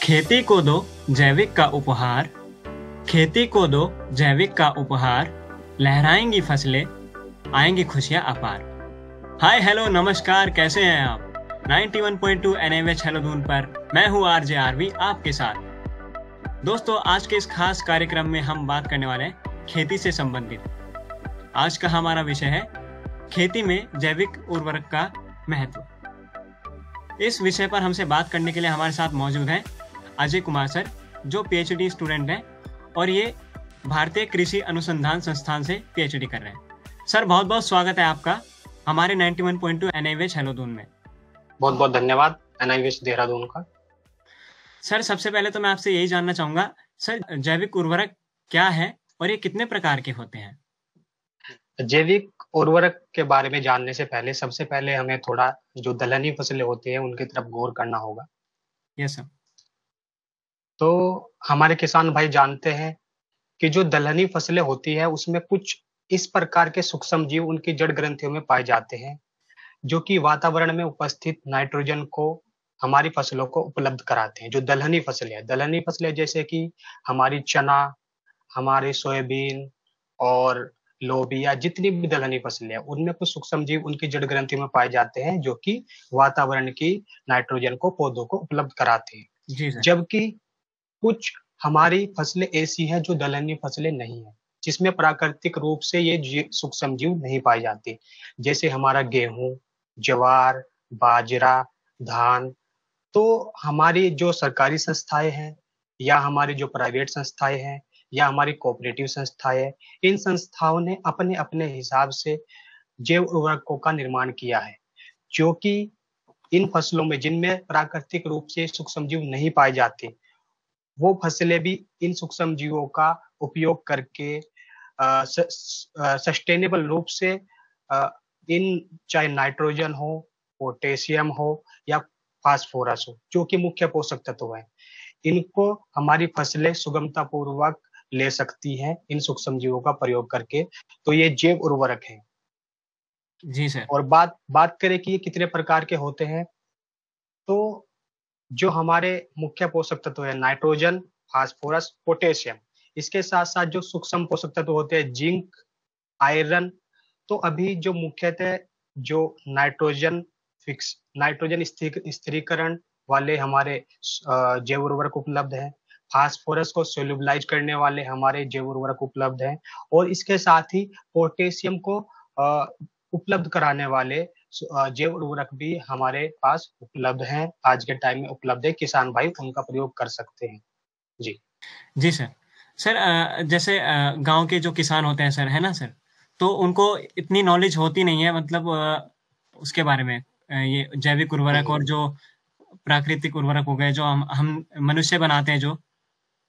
खेती को दो जैविक का उपहार, खेती को दो जैविक का उपहार, लहराएंगी फसलें, आएंगी खुशियां अपार। हाय हेलो नमस्कार, कैसे हैं आप? 91.2 NAVH हेलो धून पर मैं हूँ RJ RV आपके साथ। दोस्तों, आज के इस खास कार्यक्रम में हम बात करने वाले हैं खेती से संबंधित। आज का हमारा विषय है खेती में जैविक उर्वरक का महत्व। इस विषय पर हमसे बात करने के लिए हमारे साथ मौजूद हैं अजय कुमार सर, जो PhD स्टूडेंट हैं और ये भारतीय कृषि अनुसंधान संस्थान से PhD कर रहे हैं। सर, बहुत बहुत स्वागत है आपका हमारे 91.2 NAVH हेलो धून में। बहुत बहुत धन्यवाद NIVH देहरादून का। सर, सबसे पहले तो मैं आपसे यही जानना चाहूंगा, सर जैविक उर्वरक क्या है और ये कितने प्रकार के होते हैं? जैविक उर्वरक के बारे में जानने से पहले सबसे पहले हमें थोड़ा जो दलहनी फसलें होती हैं उनकी तरफ गौर करना होगा। Yes sir. तो हमारे किसान भाई जानते हैं कि जो दलहनी फसलें होती है उसमें कुछ इस प्रकार के सूक्ष्म जीव उनकी जड़ ग्रंथियों में पाए जाते हैं, जो कि वातावरण में उपस्थित नाइट्रोजन को हमारी फसलों को उपलब्ध कराते हैं। जो दलहनी फसलें जैसे कि हमारी चना, हमारी सोयाबीन और लोबिया, जितनी भी दलहनी फसलें हैं उनमें कुछ सूक्ष्म जीव उनकी जड़ ग्रंथि में पाए जाते हैं, जो कि वातावरण की नाइट्रोजन को पौधों को उपलब्ध कराते हैं। जी सर। जबकि कुछ हमारी फसलें ऐसी हैं जो दलहनी फसलें नहीं है, जिसमें प्राकृतिक रूप से ये सूक्ष्म जीव नहीं पाए जाते, जैसे हमारा गेहूं, ज्वार, बाजरा, धान। तो हमारी जो सरकारी संस्थाएं हैं या हमारी जो प्राइवेट संस्थाएं हैं या हमारी कोऑपरेटिव संस्थाएं हैं, इन संस्थाओं ने अपने अपने हिसाब से जैव उर्वरकों का निर्माण किया है, जो कि इन फसलों में जिनमें प्राकृतिक रूप से सूक्ष्म जीव नहीं पाए जाते, वो फसलें भी इन सूक्ष्म जीवों का उपयोग करके सस्टेनेबल रूप से इन चाहे नाइट्रोजन हो, पोटेशियम हो या फास्फोरस हो, जो कि मुख्य पोषक तत्व हैं, इनको हमारी फसलें सुगमता पूर्वक ले सकती हैं इन सूक्ष्म जीवों का प्रयोग करके। तो ये जैव उर्वरक है। जी सर। और बात करें कि ये कितने प्रकार के होते हैं, तो जो हमारे मुख्य पोषक तत्व है नाइट्रोजन, फास्फोरस, पोटेशियम, इसके साथ साथ जो सूक्ष्म पोषक तत्व होते हैं जिंक, आयरन। तो अभी जो मुख्यतः जो नाइट्रोजन स्थिरीकरण वाले हमारे जैव उर्वरक उपलब्ध हैं, फास्फोरस को सोल्यूबलाइज करने वाले हमारे जैव उर्वरक उपलब्ध हैं, और इसके साथ ही पोटेशियम को उपलब्ध कराने वाले जैव उर्वरक भी हमारे पास उपलब्ध हैं, आज के टाइम में उपलब्ध है। किसान भाई उनका प्रयोग कर सकते हैं। जी जी सर। सर, जैसे गांव के जो किसान होते हैं सर, है ना सर, तो उनको इतनी नॉलेज होती नहीं है, मतलब उसके बारे में, ये जैविक उर्वरक और जो प्राकृतिक उर्वरक हो गए जो हम मनुष्य बनाते हैं, जो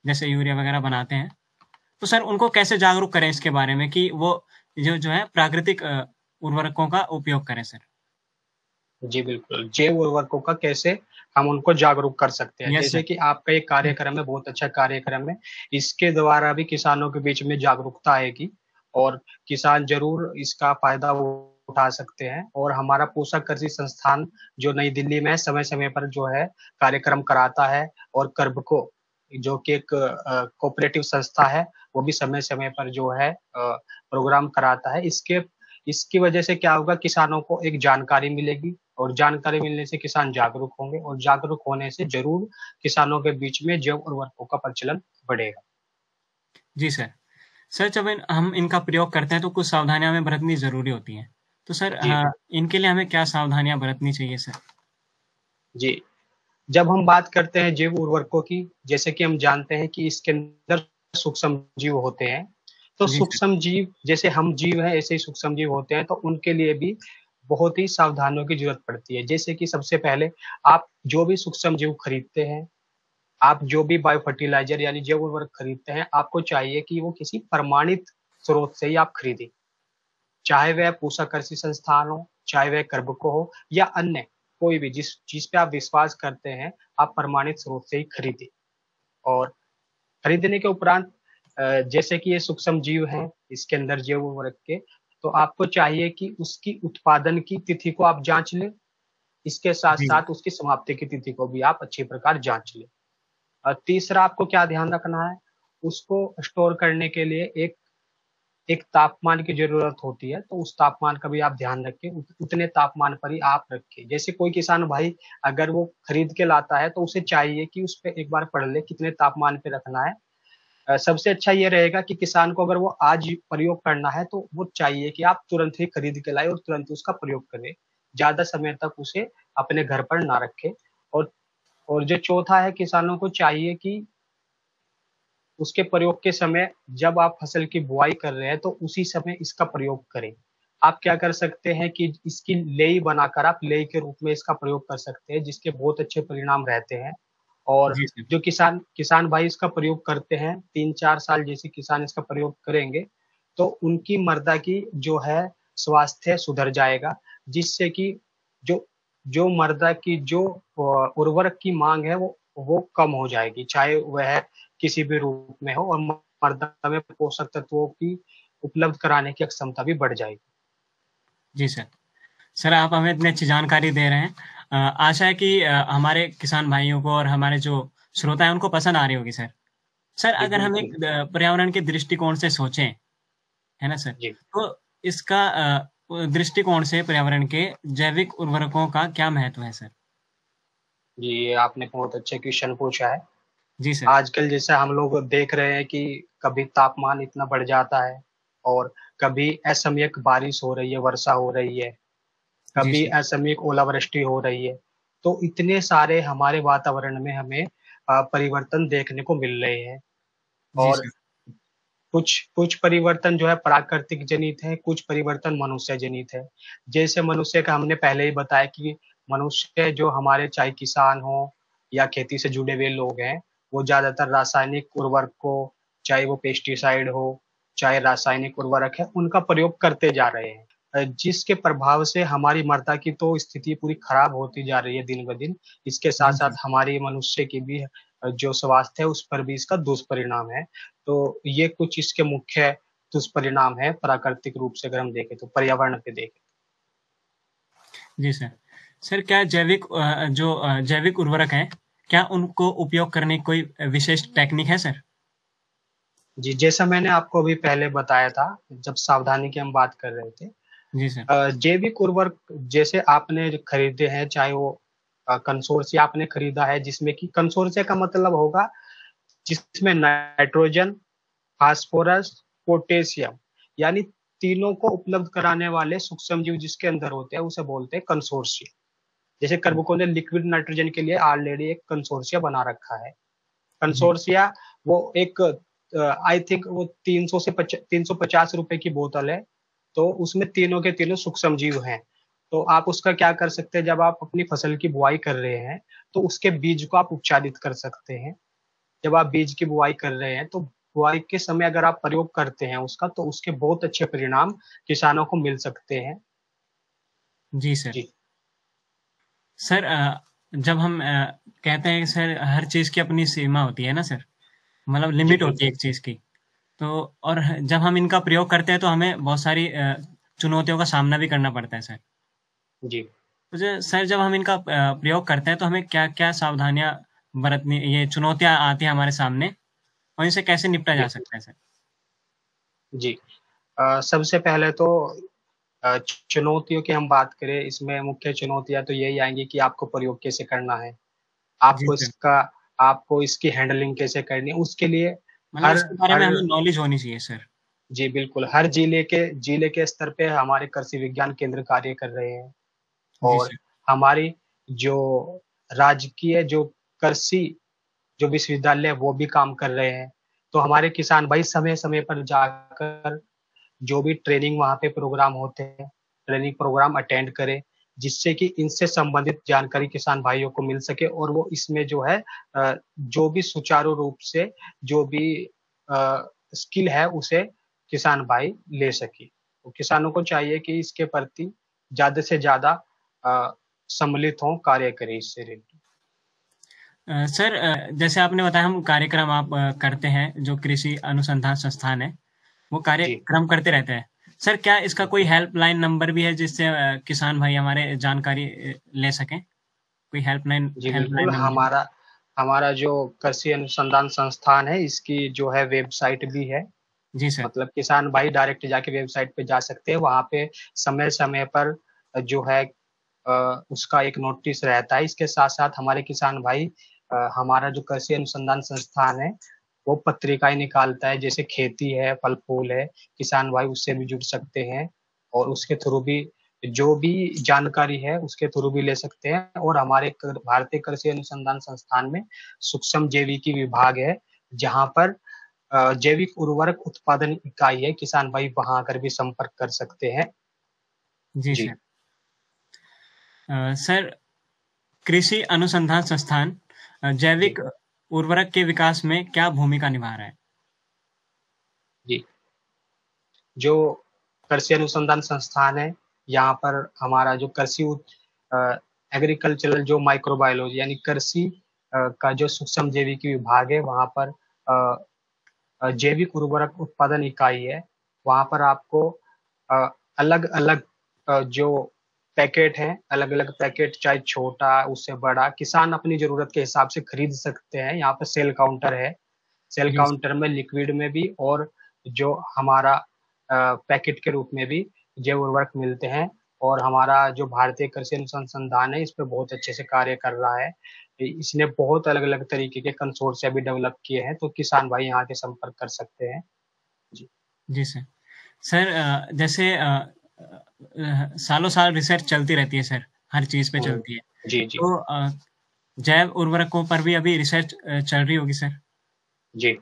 जैसे यूरिया वगैरह बनाते हैं, तो सर उनको कैसे जागरूक करें इसके बारे में कि वो जो है प्राकृतिक उर्वरकों का उपयोग करें सर? जी बिल्कुल, जैव उर्वरकों का कैसे हम उनको जागरूक कर सकते हैं। यस जैसे सर। कि आपका एक कार्यक्रम है, बहुत अच्छा कार्यक्रम है, इसके द्वारा भी किसानों के बीच में जागरूकता आएगी और किसान जरूर इसका फायदा उठा सकते हैं। और हमारा पूसा कृषि संस्थान जो नई दिल्ली में समय समय पर जो है कार्यक्रम कराता है, और कर्बको जो कि एक कोऑपरेटिव संस्था है, वो भी समय समय पर जो है प्रोग्राम कराता है। इसकी वजह से क्या होगा, किसानों को एक जानकारी मिलेगी, और जानकारी मिलने से किसान जागरूक होंगे, और जागरूक होने से जरूर किसानों के बीच में जैव उर्वरकों का प्रचलन बढ़ेगा। जी सर। सर, जब हम इनका प्रयोग करते हैं तो कुछ सावधानियां हमें बरतनी जरूरी होती हैं, तो सर जी इनके लिए हमें क्या सावधानियां बरतनी चाहिए सर? जी, जब हम बात करते हैं जैव उर्वरकों की, जैसे कि हम जानते हैं कि इसके अंदर सूक्ष्म जीव होते हैं। तो जी सर। सूक्ष्म जीव जैसे हम जीव हैं, ऐसे ही सूक्ष्म जीव होते हैं, तो उनके लिए भी बहुत ही सावधानियों की जरूरत पड़ती है। जैसे कि सबसे पहले आप जो भी सूक्ष्म जीव खरीदते हैं, आप जो भी बायो फर्टिलाइजर यानी जैव उर्वरक खरीदते हैं, आपको चाहिए कि वो किसी प्रमाणित स्रोत से ही आप खरीदें, चाहे वह पूसा कृषि संस्थान हो, चाहे वह कर्बको हो, या अन्य कोई भी जिस चीज पे आप विश्वास करते हैं, आप प्रमाणित स्रोत से ही खरीदें। और खरीदने के उपरांत जैसे कि ये सूक्ष्म जीव हैं इसके अंदर जैव उर्वरक के, तो आपको चाहिए कि उसकी उत्पादन की तिथि को आप जांच लें, इसके साथ जी। साथ उसकी समाप्ति की तिथि को भी आप अच्छी प्रकार जांच लें। तीसरा आपको क्या ध्यान रखना है, उसको स्टोर करने के लिए एक एक तापमान की जरूरत होती है, तो उस तापमान का भी आप ध्यान रखें, उतने तापमान पर ही आप रखें। जैसे कोई किसान भाई अगर वो खरीद के लाता है तो उसे चाहिए कि उस पर एक बार पढ़ ले कितने तापमान पे रखना है। सबसे अच्छा ये रहेगा कि किसान को अगर वो आज प्रयोग करना है तो वो चाहिए कि आप तुरंत ही खरीद के लाए और तुरंत उसका प्रयोग करें, ज्यादा समय तक उसे अपने घर पर ना रखें। और और जो चौथा है, किसानों को चाहिए कि उसके प्रयोग के समय, जब आप फसल की बुआई कर रहे हैं तो उसी समय इसका प्रयोग करें। आप क्या कर सकते हैं कि इसकी लेई बनाकर आप लेई के रूप में इसका प्रयोग कर सकते हैं, जिसके बहुत अच्छे परिणाम रहते हैं। और जी सर। जो किसान किसान भाई इसका प्रयोग करते हैं, 3-4 साल जैसे किसान इसका प्रयोग करेंगे तो उनकी मृदा की जो है स्वास्थ्य सुधर जाएगा, जिससे कि जो जो मृदा की जो उर्वरक की मांग है वो कम हो जाएगी, चाहे वह किसी भी रूप में हो, और मृदा में पोषक तत्वों की उपलब्ध कराने की क्षमता भी बढ़ जाएगी। जी सर। सर आप हमें इतनी अच्छी जानकारी दे रहे हैं। आशा है कि हमारे किसान भाइयों को और हमारे जो श्रोता हैं उनको पसंद आ रही होगी सर। सर जी अगर हम एक बिल्कुल। पर्यावरण के दृष्टिकोण से सोचें, है ना सर? जी तो इसका दृष्टिकोण से पर्यावरण के जैविक उर्वरकों का क्या महत्व है सर? जी, ये आपने बहुत अच्छे क्वेश्चन पूछा है। जी सर। आजकल जैसा हम लोग देख रहे हैं कि कभी तापमान इतना बढ़ जाता है, और कभी असमयक बारिश हो रही है, वर्षा हो रही है, जी कभी सर। असमयक ओलावृष्टि हो रही है। तो इतने सारे हमारे वातावरण में हमें परिवर्तन देखने को मिल रहे हैं। जी और सर। कुछ कुछ परिवर्तन जो है प्राकृतिक जनित है, कुछ परिवर्तन मनुष्य जनित है। जैसे मनुष्य का हमने पहले ही बताया कि मनुष्य जो हमारे, चाहे किसान हो या खेती से जुड़े हुए लोग हैं, वो ज्यादातर रासायनिक उर्वरक को, चाहे वो पेस्टिसाइड हो, चाहे रासायनिक उर्वरक है, उनका प्रयोग करते जा रहे हैं। जिसके प्रभाव से हमारी मृदा की तो स्थिति पूरी खराब होती जा रही है दिन ब दिन। इसके साथ जी साथ सर। हमारी मनुष्य की भी जो स्वास्थ्य है उस पर भी इसका दुष्परिणाम है। तो ये कुछ इसके मुख्य दुष्परिणाम है प्राकृतिक रूप से, अगर हम देखें तो पर्यावरण पे देखें। जी सर। सर क्या जैविक उर्वरक हैं, क्या उनको उपयोग करने की कोई विशेष टेक्निक है सर? जी, जैसा मैंने आपको अभी पहले बताया था, जब सावधानी की हम बात कर रहे थे, जी सर। जैविक उर्वरक जैसे आपने जो खरीदे हैं, चाहे वो कंसोर्सिया आपने खरीदा है, जिसमें कि कंसोर्सिया का मतलब होगा जिसमें नाइट्रोजन, फास्फोरस, पोटेशियम, यानी तीनों को उपलब्ध कराने वाले सूक्ष्म जीव जिसके अंदर होते हैं, उसे बोलते हैं कंसोर्शिया। जैसे कर्बुको ने लिक्विड नाइट्रोजन के लिए ऑलरेडी एक कंसोर्शिया बना रखा है। जी। कंसोर्शिया वो एक, आई थिंक वो 350 रुपए की बोतल है, तो उसमें तीनों के तीनों सूक्ष्म जीव हैं। तो आप उसका क्या कर सकते हैं, जब आप अपनी फसल की बुआई कर रहे हैं तो उसके बीज को आप उपचारित कर सकते हैं। जब आप बीज की बुआई कर रहे हैं तो बुआई के समय अगर आप प्रयोग करते हैं उसका, तो उसके बहुत अच्छे परिणाम किसानों को मिल सकते हैं। जी सर। जी सर जब हम कहते हैं कि सर हर चीज़ की अपनी सीमा होती है ना सर, मतलब जी लिमिट होती है बिल्कुल। एक चीज़ की। तो और जब हम इनका प्रयोग करते हैं तो हमें बहुत सारी चुनौतियों का सामना भी करना पड़ता है सर। जी तो सर जब हम इनका प्रयोग करते हैं तो हमें क्या-क्या सावधानियाँ बरतनी, ये चुनौतियाँ आती हैं हमारे सामने और इनसे कैसे निपटा जा बिल्कुल। सकता है सर? जी सबसे पहले तो चुनौतियों की हम बात करें, इसमें मुख्य चुनौतियां तो यही आएंगी कि आपको प्रयोग कैसे करना है, जी आपको सर। इसका आपको इसकी हैंडलिंग कैसे करनी है, उसके लिए मतलब हर इसके बारे में हर हमें नॉलेज होनी चाहिए सर। जी बिल्कुल, हर जिले के स्तर पे हमारे कृषि विज्ञान केंद्र कार्य कर रहे हैं। जी और सर। हमारी जो राजकीय जो कृषि जो विश्वविद्यालय है, वो भी काम कर रहे हैं। तो हमारे किसान भाई समय समय पर जाकर जो भी ट्रेनिंग वहाँ पे प्रोग्राम होते हैं, ट्रेनिंग प्रोग्राम अटेंड करें, जिससे कि इनसे संबंधित जानकारी किसान भाइयों को मिल सके, और वो इसमें जो है जो भी सुचारू रूप से जो भी स्किल है उसे किसान भाई ले सके। तो किसानों को चाहिए कि इसके प्रति ज़्यादा से ज़्यादा सम्मिलित हों, कार्य करें इससे रिलेटेड। सर जैसे आपने बताया हम कार्यक्रम आप करते हैं, जो कृषि अनुसंधान संस्थान है, वो जी, कार्यक्रम करते रहते हैं। सर क्या इसका कोई बिल्कुल। हेल्पलाइन नंबर भी है जिससे किसान भाई हमारे जानकारी ले सकें? कोई हेल्पलाइन जी, बिल्कुल। Helpline number? हमारा हमारा जो कृषि अनुसंधान संस्थान है, इसकी जो है वेबसाइट भी है। जी सर। मतलब किसान भाई डायरेक्ट जाके वेबसाइट पे जा सकते हैं, वहाँ पे समय समय पर जो है उसका एक नोटिस रहता है। इसके साथ साथ हमारे किसान भाई, हमारा जो कृषि अनुसंधान संस्थान है वो पत्रिकाएं निकालता है, जैसे खेती है, फल फूल है, किसान भाई उससे भी जुड़ सकते हैं और उसके थ्रू भी जो भी जानकारी है उसके थ्रू भी ले सकते हैं। और हमारे भारतीय कृषि अनुसंधान संस्थान में सूक्ष्म जैविकी विभाग है, जहाँ पर जैविक उर्वरक उत्पादन इकाई है। किसान भाई वहां आकर भी संपर्क कर सकते हैं। जी जी। सर। सर, कृषि अनुसंधान संस्थान जी। जैविक उर्वरक के विकास में क्या भूमिका निभा रहा है? जी। जो कृषि अनुसंधान संस्थान है, यहाँ पर हमारा जो कृषि एग्रीकल्चरल जो माइक्रोबायोलॉजी यानी कृषि का जो सूक्ष्म जैविकी विभाग है, वहाँ पर जैविक उर्वरक उत्पादन इकाई है। वहाँ पर आपको अलग अलग जो पैकेट हैं, अलग अलग पैकेट, चाहे छोटा उससे बड़ा, किसान अपनी जरूरत के हिसाब से खरीद सकते हैं। यहाँ पर सेल काउंटर है, सेल जी सर। काउंटर में लिक्विड में भी और जो हमारा पैकेट के रूप में भी जैव उर्वरक मिलते हैं। और हमारा जो भारतीय कृषि अनुसंधान है इस पे बहुत अच्छे से कार्य कर रहा है। इसने बहुत अलग अलग तरीके के कंसोर्शिया भी डेवलप किए हैं, तो किसान भाई यहाँ के संपर्क कर सकते हैं। जी। जी सर। सर, जैसे सालों साल रिसर्च चलती रहती है सर, हर चीज़ पे हम्म। चलती है। जी। जी। तो जैव उर्वरकों पर भी अभी रिसर्च चल रही होगी सर? जी।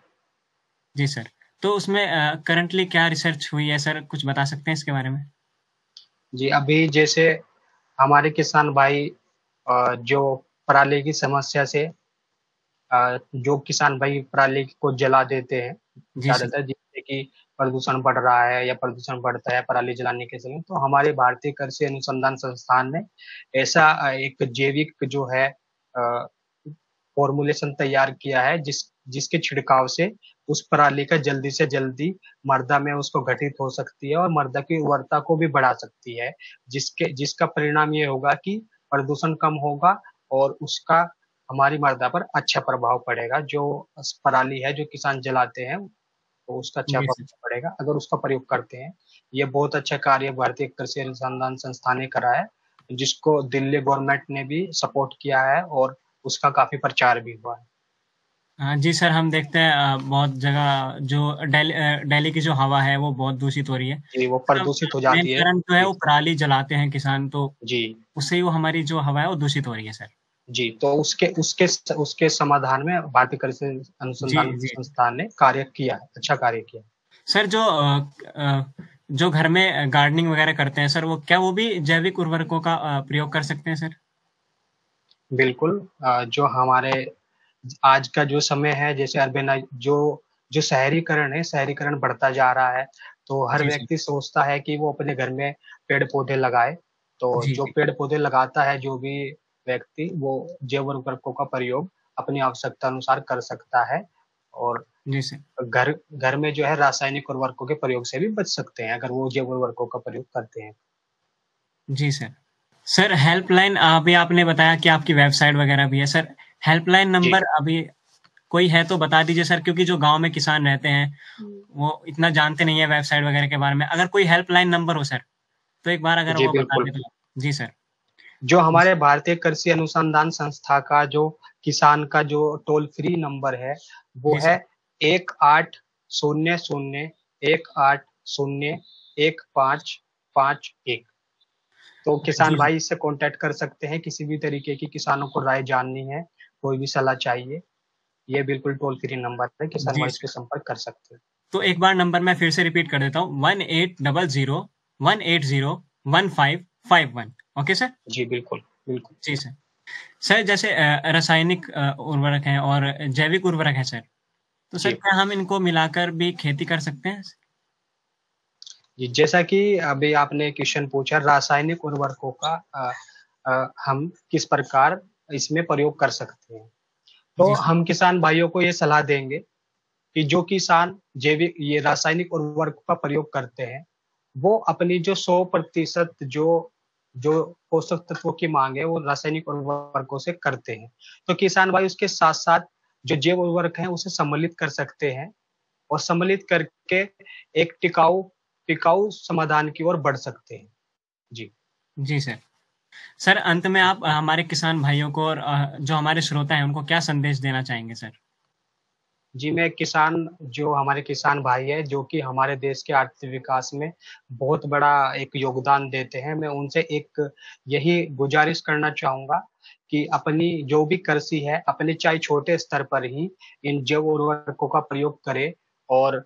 जी सर। तो उसमें करंटली क्या रिसर्च हुई है सर, कुछ बता सकते हैं इसके बारे में? जी, अभी जैसे हमारे किसान भाई जो पराली की समस्या से, जो किसान भाई पराली को जला देते हैं जी सर। ज्यादातर, जिससे कि प्रदूषण बढ़ रहा है या प्रदूषण बढ़ता है पराली जलाने के समय, तो हमारे भारतीय कृषि अनुसंधान संस्थान ने ऐसा एक जैविक जो है फॉर्मुलेशन तैयार किया है, जिसके छिड़काव से उस पराली का जल्दी से जल्दी मृदा में उसको घटित हो सकती है और मृदा की उर्वरता को भी बढ़ा सकती है, जिसका परिणाम ये होगा कि प्रदूषण कम होगा और उसका हमारी मृदा पर अच्छा प्रभाव पड़ेगा। जो पराली है जो किसान जलाते हैं, तो उसका अच्छा जी सर। प्रभाव पड़ेगा अगर उसका प्रयोग करते हैं। ये बहुत अच्छा कार्य भारतीय कृषि अनुसंधान संस्थान ने करा है, जिसको दिल्ली गवर्नमेंट ने भी सपोर्ट किया है और उसका काफी प्रचार भी हुआ है। हाँ जी सर, हम देखते हैं बहुत जगह जो दिल्ली की जो हवा है वो बहुत दूषित हो रही है। जी, वो उसका प्रदूषित हो मेन जाती है। कारण जो है जी। वो पराली जलाते हैं किसान, तो जी। उससे ही वो हमारी जो हवा है वो दूषित हो रही है सर। जी, तो उसके उसके उसके समाधान में भारतीय कृषि जी, अनुसंधान जी। संस्थान ने कार्य किया है, अच्छा कार्य किया सर, जो घर में गार्डनिंग वगैरह करते हैं सर, वो क्या वो भी जैविक उर्वरकों का प्रयोग कर सकते हैं सर? है। बिल्कुल। जो हमारे आज का जो समय है, जैसे अर्बेनाइज जो जो शहरीकरण है, शहरीकरण बढ़ता जा रहा है, तो हर जी सर। व्यक्ति सोचता है कि वो अपने घर में पेड़ पौधे लगाए। तो जी, जो जी। पेड़ पौधे लगाता है जो भी व्यक्ति, वो जैव उर्वरकों का प्रयोग अपनी आवश्यकता अनुसार कर सकता है। और जी सर। घर घर में जो है रासायनिक उर्वरकों के प्रयोग से भी बच सकते हैं अगर वो जैव उर्वरकों का प्रयोग करते हैं। जी सर। सर, हेल्पलाइन अभी आपने बताया कि आपकी वेबसाइट वगैरह भी है सर। हेल्पलाइन जी। नंबर अभी कोई है तो बता दीजिए सर, क्योंकि जो गाँव में किसान रहते हैं, वो इतना जानते नहीं है वेबसाइट वगैरह के बारे में। अगर कोई हेल्पलाइन नंबर हो सर, तो एक बार अगर जी वो बता बिल्कुल। दें तो। जी सर। जो हमारे भारतीय कृषि अनुसंधान संस्था का जो किसान का जो टोल फ्री नंबर है, वो जी है सर। 1800 1501551। तो किसान जी सर। भाई इससे कांटेक्ट कर सकते हैं, किसी भी तरीके की किसानों को राय जाननी है, कोई भी सलाह चाहिए, ये बिल्कुल टोल फ्री नंबर है, किसान जी भाई इस पे सर। संपर्क कर सकते हैं। तो एक बार नंबर मैं फिर से रिपीट कर देता हूँ, 1800 180 1551। Okay sir. जी बिल्कुल। बिल्कुल। जी सर। सर, जैसे रासायनिक उर्वरक हैं और जैविक उर्वरक हैं सर, तो सर जी। क्या हम इनको मिलाकर भी खेती कर सकते हैं? जी, जैसा कि अभी आपने क्वेश्चन पूछा रासायनिक उर्वरकों का, हम किस प्रकार इसमें प्रयोग कर सकते हैं, तो जी सर। हम किसान भाइयों को ये सलाह देंगे कि जो किसान जैविक ये रासायनिक उर्वरक का प्रयोग करते हैं, वो अपनी जो 100% जो जो पोषक तत्वों की मांग है वो रासायनिक उर्वरकों से करते हैं। तो किसान भाई उसके साथ-साथ जो जैव उर्वरक हैं उसे सम्मिलित कर सकते हैं और सम्मिलित करके एक टिकाऊ टिकाऊ समाधान की ओर बढ़ सकते हैं। जी। जी सर। सर अंत में आप हमारे किसान भाइयों को और जो हमारे श्रोता हैं उनको क्या संदेश देना चाहेंगे सर? जी, मैं किसान जो हमारे किसान भाई हैं, जो कि हमारे देश के आर्थिक विकास में बहुत बड़ा एक योगदान देते हैं, मैं उनसे एक यही गुज़ारिश करना चाहूँगा कि अपनी जो भी कृषि है, अपने चाहे छोटे स्तर पर ही इन जैव उर्वरकों का प्रयोग करें और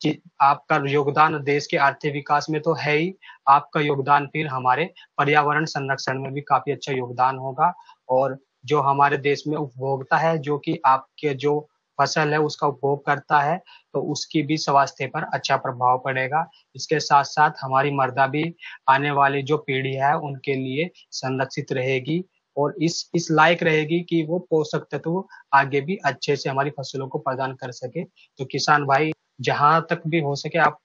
जि आपका योगदान देश के आर्थिक विकास में तो है ही, आपका योगदान फिर हमारे पर्यावरण संरक्षण में भी काफ़ी अच्छा योगदान होगा और जो हमारे देश में उपभोक्ता है, जो कि आपके जो फसल है उसका उपभोग करता है, तो उसकी भी स्वास्थ्य पर अच्छा प्रभाव पड़ेगा। इसके साथ-साथ हमारी मृदा भी आने वाली जो पीढ़ी है उनके लिए संरक्षित रहेगी और इस लायक रहेगी कि वो पोषक तत्व आगे भी अच्छे से हमारी फसलों को प्रदान कर सके। तो किसान भाई जहाँ तक भी हो सके आप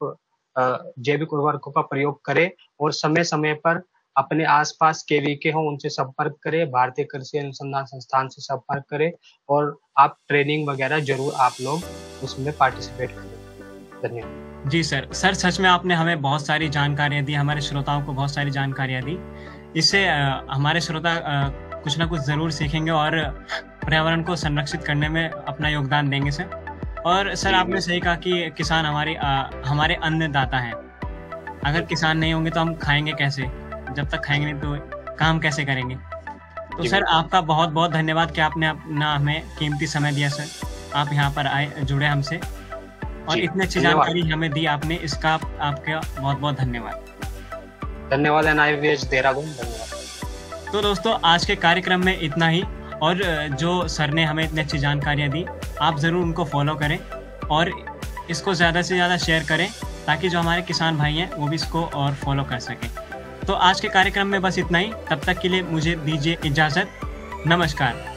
जैविक उर्वरकों का प्रयोग करें और समय-समय पर अपने आस-पास केवीके हों उनसे संपर्क करें, भारतीय कृषि अनुसंधान संस्थान से संपर्क करें और आप ट्रेनिंग वगैरह ज़रूर आप लोग उसमें पार्टिसिपेट करें। धन्यवाद। जी सर। सर सच में आपने हमें बहुत सारी जानकारियाँ दी, हमारे श्रोताओं को बहुत सारी जानकारियाँ दी। इससे हमारे श्रोता कुछ ना कुछ ज़रूर सीखेंगे और पर्यावरण को संरक्षित करने में अपना योगदान देंगे सर। और सर जी, आपने बिल्कुल। सही कहा कि किसान हमारे अन्नदाता हैं। अगर बिल्कुल। किसान नहीं होंगे तो हम खाएँगे कैसे? जब तक खाएँगे नहीं तो काम कैसे करेंगे? तो जी, सर बिल्कुल। आपका बहुत-बहुत धन्यवाद कि आपने अपना हमें कीमती समय दिया सर। आप यहाँ पर आए, जुड़े हमसे और जी, इतनी अच्छी धन्यवाद। जानकारी हमें दी आपने, इसका आपका बहुत-बहुत धन्यवाद। धन्यवाद एनआईवीएच देहरादून, धन्यवाद। तो दोस्तों आज के कार्यक्रम में इतना ही और जो सर ने हमें इतनी अच्छी जानकारियाँ दी, आप ज़रूर उनको फ़ॉलो करें और इसको ज़्यादा से ज़्यादा शेयर करें ताकि जो हमारे किसान भाई हैं वो भी इसको और फ़ॉलो कर सकें। तो आज के कार्यक्रम में बस इतना ही, तब तक के लिए मुझे दीजिए इजाज़त। नमस्कार।